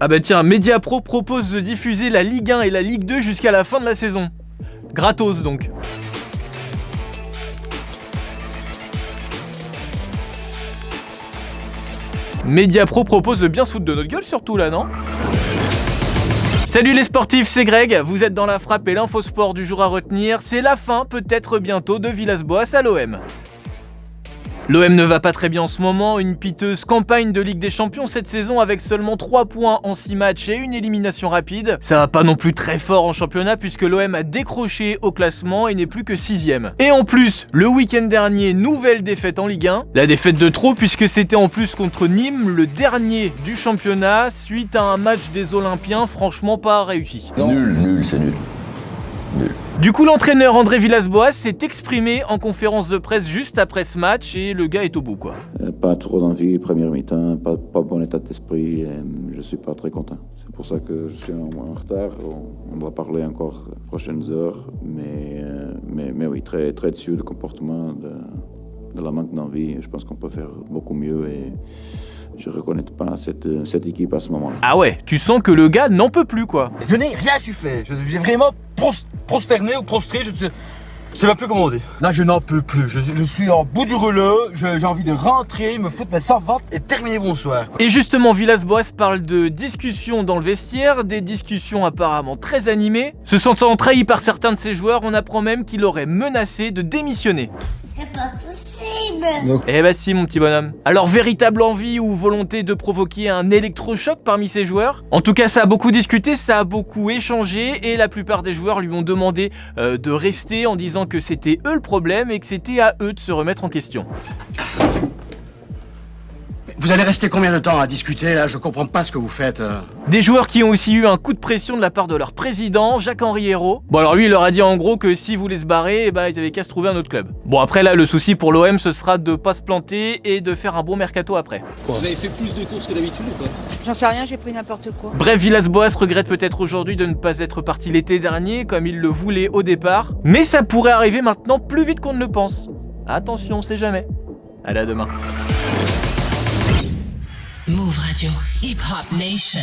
Ah bah tiens, Mediapro propose de diffuser la Ligue 1 et la Ligue 2 jusqu'à la fin de la saison. Gratos donc. Mediapro propose de bien se foutre de notre gueule surtout là, non ? Salut les sportifs, c'est Greg, vous êtes dans la frappe et l'info sport du jour à retenir, c'est la fin peut-être bientôt de Villas-Boas à l'OM. L'OM ne va pas très bien en ce moment, une piteuse campagne de Ligue des Champions cette saison avec seulement 3 points en 6 matchs et une élimination rapide. Ça va pas non plus très fort en championnat puisque l'OM a décroché au classement et n'est plus que 6ème. Et en plus, le week-end dernier, nouvelle défaite en Ligue 1. La défaite de trop puisque c'était en plus contre Nîmes, le dernier du championnat, suite à un match des Olympiens franchement pas réussi. Nul, c'est nul. Nul. Du coup, l'entraîneur André Villas-Boas s'est exprimé en conférence de presse juste après ce match et le gars est au bout quoi. Pas trop d'envie, première mi-temps, pas bon état d'esprit, je suis pas très content. C'est pour ça que je suis en retard, on doit parler encore les prochaines heures, mais oui, très déçu du comportement, de la manque d'envie. Je pense qu'on peut faire beaucoup mieux et je reconnais pas cette équipe à ce moment-là. Ah ouais, tu sens que le gars n'en peut plus quoi. Je n'ai rien su faire, j'ai vraiment prosterné ou prostré, je sais même plus comment on dit. Là je n'en peux plus, je suis en bout du rouleau, j'ai envie de rentrer, me foutre mes savates et terminer bonsoir. Et justement Villas-Boas parle de discussions dans le vestiaire, des discussions apparemment très animées. Se sentant trahi par certains de ses joueurs, on apprend même qu'il aurait menacé de démissionner. C'est pas possible. Eh bah si mon petit bonhomme. Alors véritable envie ou volonté de provoquer un électrochoc parmi ses joueurs ? En tout cas ça a beaucoup discuté, ça a beaucoup échangé et la plupart des joueurs lui ont demandé de rester en disant que c'était eux le problème et que c'était à eux de se remettre en question. Vous allez rester combien de temps à discuter là ? Je comprends pas ce que vous faites. Des joueurs qui ont aussi eu un coup de pression de la part de leur président, Jacques-Henri Hérault. Bon alors lui il leur a dit en gros que s'ils voulaient se barrer, ils avaient qu'à se trouver un autre club. Bon après là le souci pour l'OM ce sera de pas se planter et de faire un bon mercato après. Vous avez fait plus de courses que d'habitude ou pas ? J'en sais rien, j'ai pris n'importe quoi. Bref, Villas-Boas regrette peut-être aujourd'hui de ne pas être parti l'été dernier comme il le voulait au départ. Mais ça pourrait arriver maintenant plus vite qu'on ne le pense. Attention, on sait jamais. Allez à demain. Move Radio, Hip Hop Nation.